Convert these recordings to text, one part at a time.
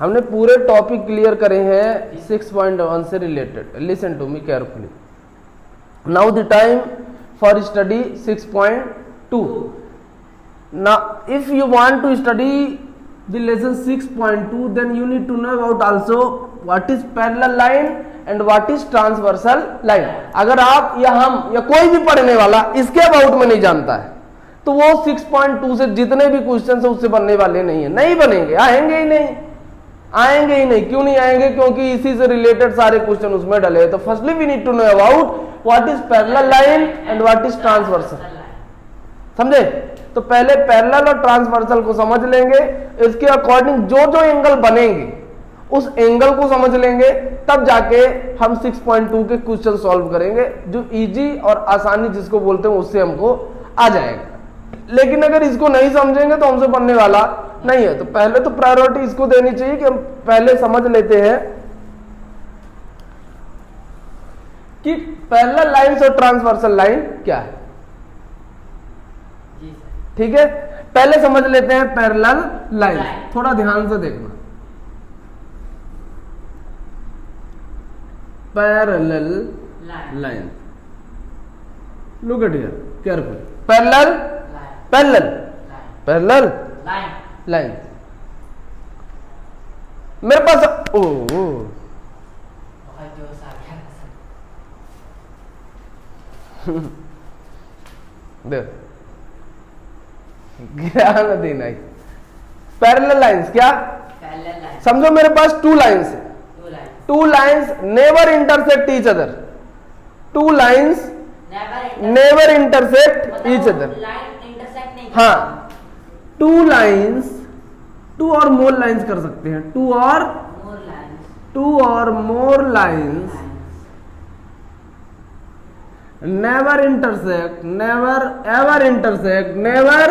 हमने पूरे topic clear करे हैं 6.1 से related. Listen to me carefully. Now the time for study 6.2। Now if you want to study the lesson 6.2 then you need to know about also what is parallel line and what is transversal line। अगर आप या हम या कोई भी पढ़ने वाला इसके अबाउट में नहीं जानता है तो वो 6.2 से जितने भी क्वेश्चन है उससे बनने वाले नहीं है, नहीं बनेंगे, आएंगे ही नहीं, आएंगे ही नहीं। क्यों नहीं आएंगे? क्योंकि इसी से रिलेटेड सारे क्वेश्चन उसमें डले हैं। तो firstly we need to know about what is parallel line and what is transversal. समझे? तो पहले पैरेलल और ट्रांसवर्सल को समझ लेंगे, इसके अकॉर्डिंग जो जो एंगल बनेंगे उस एंगल को समझ लेंगे, तब जाके हम 6.2 के क्वेश्चन सॉल्व करेंगे, जो इजी और आसानी जिसको बोलते हैं उससे हमको आ जाएगा। लेकिन अगर इसको नहीं समझेंगे तो हमसे बनने वाला नहीं है। तो पहले तो प्रायोरिटी इसको देनी चाहिए कि हम पहले समझ लेते हैं कि पैरेलल लाइंस और ट्रांसवर्सल लाइन क्या है। ठीक है, पहले समझ लेते हैं पैरेलल लाइन। थोड़ा ध्यान से देखना, parallel line, look at here careful. Parallel parallel parallel line. मेरे पास देख ज्ञान देना। पैरेलल लाइंस क्या? समझो मेरे पास टू लाइंस है, two lines never intersect each other, two lines never intersect each other. हाँ, two lines, to or more lines कर सकते हैं, to or more lines never intersect, never ever intersect, never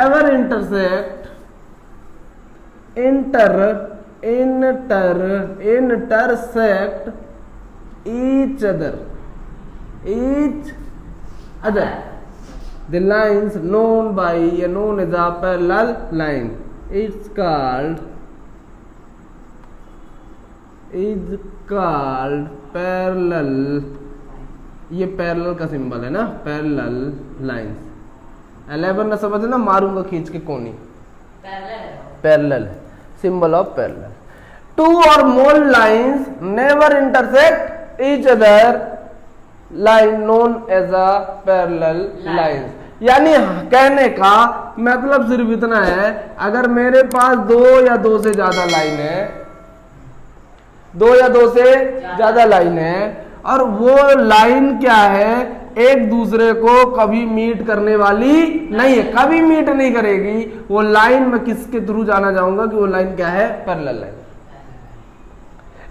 ever intersect, intersect each other, the lines known as a parallel line is called parallel। ये parallel का symbol है ना, parallel lines. 11 ना समझना, मारूंगा खींच के कोनी। Parallel symbol of parallel. Two or more lines never intersect each other, line known as a parallel lines. यानी कहने का मतलब सिर्फ इतना है, अगर मेरे पास दो या दो से ज्यादा लाइन है, दो या दो से ज्यादा लाइन है और वो लाइन क्या है, एक दूसरे को कभी मीट करने वाली नहीं है, कभी मीट नहीं करेगी। वो लाइन में किसके थ्रू जाना चाहूंगा कि वो लाइन क्या है? Parallel line.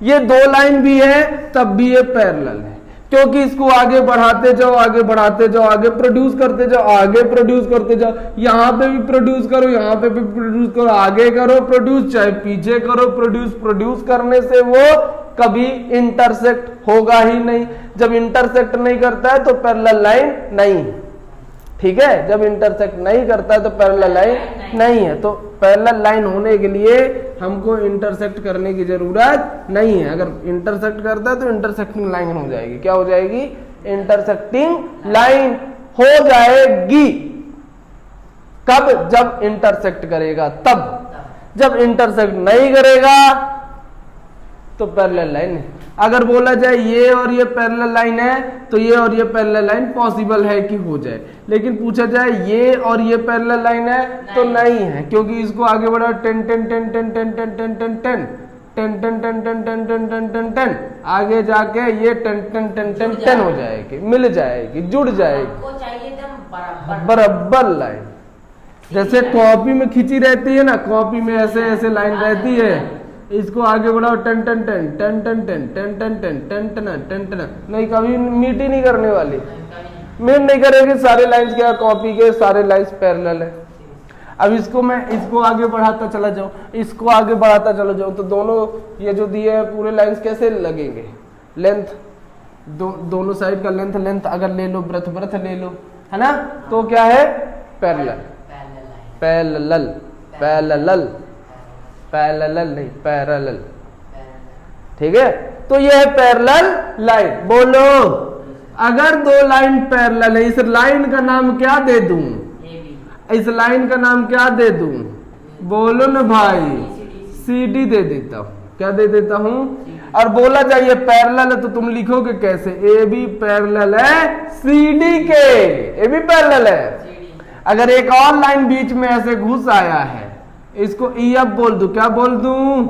ये दो लाइन भी है तब भी ये पैरेलल है, क्योंकि इसको आगे बढ़ाते जाओ, आगे बढ़ाते जाओ, आगे प्रोड्यूस करते जाओ, आगे प्रोड्यूस करते जाओ। यहां पे भी प्रोड्यूस करो, यहां पे भी प्रोड्यूस करो, आगे करो प्रोड्यूस, चाहे पीछे करो प्रोड्यूस। प्रोड्यूस करने से वो कभी इंटरसेक्ट होगा ही नहीं। जब इंटरसेक्ट नहीं करता है तो पैरेलल लाइन नहीं है। ठीक है, जब इंटरसेक्ट नहीं करता है तो पैरेलल लाइन नहीं है। तो पैरेलल लाइन होने के लिए हमको इंटरसेक्ट करने की जरूरत नहीं है। अगर इंटरसेक्ट करता है तो इंटरसेक्टिंग लाइन हो जाएगी। क्या हो जाएगी? इंटरसेक्टिंग लाइन हो जाएगी। कब? जब इंटरसेक्ट करेगा तब। जब इंटरसेक्ट नहीं करेगा तो पैरेलल लाइन नहीं। अगर बोला जाए ये और ये पैरेलल लाइन है तो ये और ये पैरेलल लाइन पॉसिबल है कि हो जाए, लेकिन पूछा जाए ये और ये पैरेलल लाइन है तो नहीं है, क्योंकि इसको आगे बढ़ा 10 10 10 10 10 10 10 10 10 10 10 10 10 10 10 10 10 10 आगे जाके ये 10 10 10 10 10 हो जाएगी, मिल जाएगी, जुड़ जाएगी बराबर लाइन। जैसे कॉपी में खींची रहती है ना, कॉपी में ऐसे ऐसे लाइन रहती है, इसको आगे बढ़ाओ 10 10 10 10 10 10 10 10 10 10 10 10 10 नहीं, कभी मीट ही नहीं करने वाली, मीट नहीं करेगी। सारे लाइंस क्या? कॉपी के सारे लाइंस पैरेलल है। अब इसको मैं इसको आगे बढ़ाता चला जाऊं, इसको आगे बढ़ाता चला जाऊं, तो दोनों ये जो दिए हैं पूरे लाइंस कैसे लगेंगे? लेंथ दोनों साइड का लेंथ अगर ले लो, ब्रेथ ले लो, है ना, तो क्या है? पैरेलल। पैरेलल पैरेलल पैरेलल नहीं, पैरेलल, ठीक है। तो ये है पैरेलल लाइन। बोलो, अगर दो लाइन पैरेलल है, इस लाइन का नाम क्या दे दूं? इस लाइन का नाम क्या दे दूं? बोलो ना भाई, CD दे देता हूं। क्या दे देता हूं? और बोला जाइए पैरेलल है तो तुम लिखोगे कैसे? AB पैरेलल है CD के, AB पैरेलल है। अगर एक और लाइन बीच में ऐसे घुस आया है, इसको EF बोल दूं, क्या बोल दूं?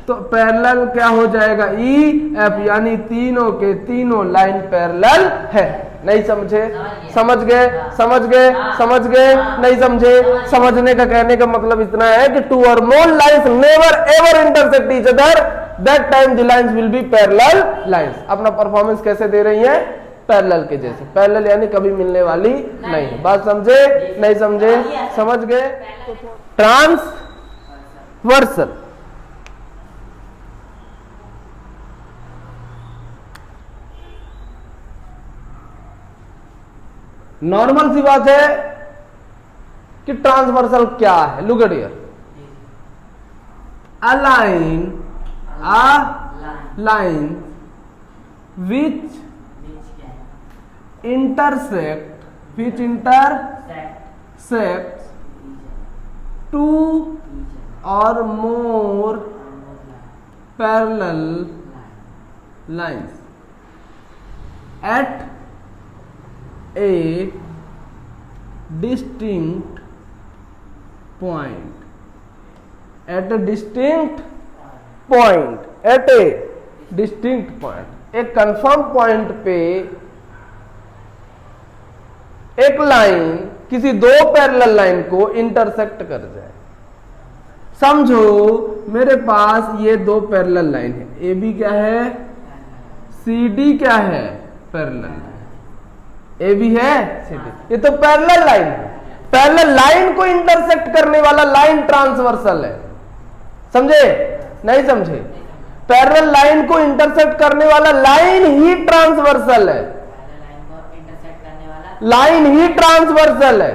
तो पैरेलल क्या हो जाएगा? EF, यानी तीनों के तीनों लाइन पैरेलल है। नहीं समझे? समझ गए? समझ गए? समझ गए? नहीं समझे? समझने का कहने का मतलब इतना है कि to or more lines never ever intersect each other, that time the lines will be parallel lines. अपना परफॉर्मेंस कैसे दे रही है? पैरेलल के जैसे। पैरेलल यानी कभी मिलने वाली नहीं। बात समझे? नहीं समझे? समझ गए? ट्रांसवर्सल, नॉर्मल सी बात है कि ट्रांसवर्सल क्या है। Look at here, a line which intersects two or more parallel lines at a distinct point, at a distinct point, एक कंफर्म पॉइंट पे एक लाइन किसी दो पैरेलल लाइन को इंटरसेक्ट कर जाए। समझो मेरे पास ये दो पैरेलल लाइन है, AB क्या है? CD क्या है? पैरेलल। AB है, CD, ये तो पैरेलल लाइन है। पैरेलल लाइन को इंटरसेक्ट करने वाला लाइन ट्रांसवर्सल है। समझे? नहीं समझे? पैरेलल लाइन को इंटरसेक्ट करने वाला लाइन ही ट्रांसवर्सल है। लाइन ही ट्रांसवर्सल है।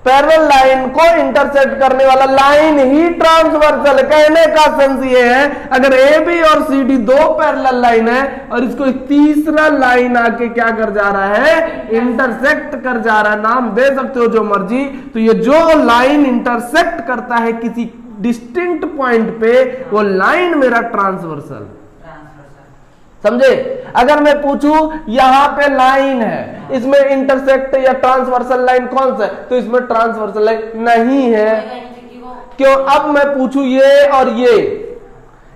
पैरेलल लाइन को इंटरसेक्ट करने वाला लाइन ही ट्रांसवर्सल है। कहने का सेंस ये है, अगर AB और CD दो पैरेलल लाइन है और इसको एक तीसरा लाइन आके क्या कर जा रहा है? इंटरसेक्ट कर जा रहा है। नाम दे सकते हो जो मर्जी। तो ये जो लाइन इंटरसेक्ट करता है किसी डिस्टिंक्ट पॉइंट पे, वो लाइन मेरा ट्रांसवर्सल। समझे? अगर मैं पूछूं यहां पे लाइन है, इसमें इंटरसेक्ट या ट्रांसवर्सल लाइन कौन सा है? तो इसमें ट्रांसवर्सल लाइन नहीं है। क्यों? अब मैं पूछूं ये और ये,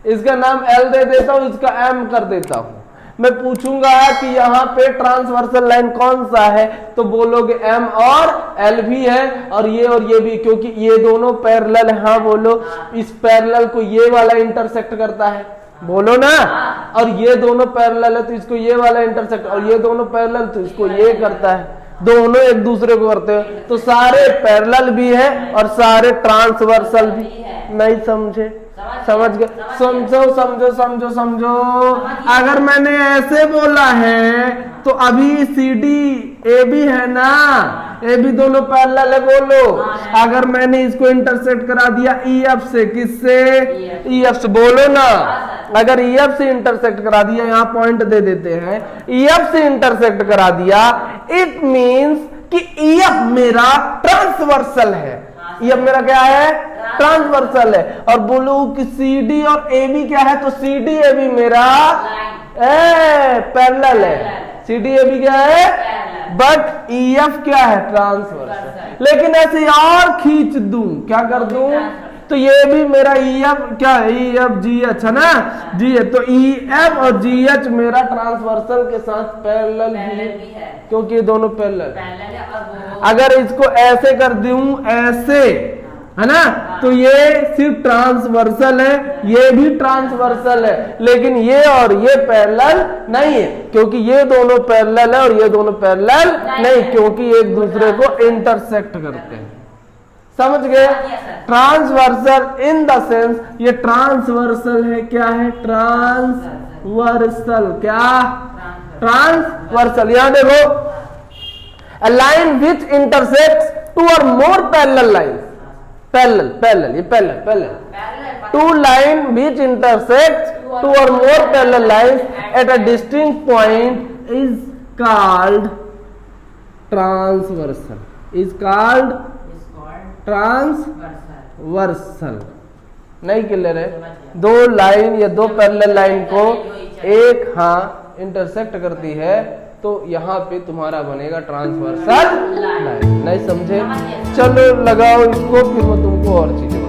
इसका नाम L दे देता हूं, इसका M कर देता हूं। मैं पूछूंगा कि यहां पे ट्रांसवर्सल लाइन कौन सा है, तो बोलोगे M और L भी है और ये भी, क्योंकि ये दोनों पैरेलल है। हाँ बोलो, इस पैरेलल को ये वाला इंटरसेक्ट करता है। बोलो ना। और ये दोनों पैरेलल है तो इसको ये वाला इंटरसेक्ट, और ये दोनों पैरेलल तो इसको ये करता है। दोनों एक दूसरे को करते हैं। तो सारे पैरेलल भी है और सारे ट्रांसवर्सल भी। नहीं समझे? समझ गए? समझो समझो समझो समझो। अगर मैंने ऐसे बोला है तो अभी CD AB है ना, AB दोनों पैरेलल है। बोलो, अगर मैंने इसको इंटरसेक्ट करा दिया EF से, किससे? EF से। बोलो ना, अगर EF से इंटरसेक्ट करा दिया, यहां पॉइंट दे देते हैं, EF से इंटरसेक्ट करा दिया, इट मींस कि EF मेरा ट्रांसवर्सल है। EF मेरा क्या है? ट्रांसवर्सल है। और बोलो कि CD और AB क्या है? तो CD AB मेरा पैरेलल है। CD AB क्या है? बट EF क्या है? ट्रांसवर्सल। लेकिन ऐसे और खींच दूं, क्या कर दूं? तो ये भी मेरा EF क्या है? EF GH है ना, G है। तो EF और GH मेरा ट्रांसवर्सल के साथ पैरेलल भी है, क्योंकि ये दोनों पैरेलल है। अगर इसको ऐसे कर दूं, ऐसे, है ना, तो ये सिर्फ ट्रांसवर्सल है, ये भी ट्रांसवर्सल है, लेकिन ये और ये पैरेलल नहीं है, क्योंकि ये दोनों पैरेलल है और ये दोनों पैरेलल नहीं, क्योंकि एक दूसरे को इंटरसेक्ट करते हैं। समझ गए? ट्रांसवर्सल इन द सेंस, ये ट्रांसवर्सल है। क्या है? ट्रांसवर्सल। क्या? ट्रांसवर्सल। यहां देखो, a line which intersects two or more parallel lines. Parallel, parallel, ये parallel, parallel, two line which intersect two or more parallel lines at a distinct point is called transversal, is called transversal. नहीं clear है? दो line या दो parallel line को एक intersect करती है तो यहाँ पे तुम्हारा बनेगा ट्रांसवर्सल लाइन। नहीं समझे? चलो लगाओ इसको, फिर मैं तुमको और चीजें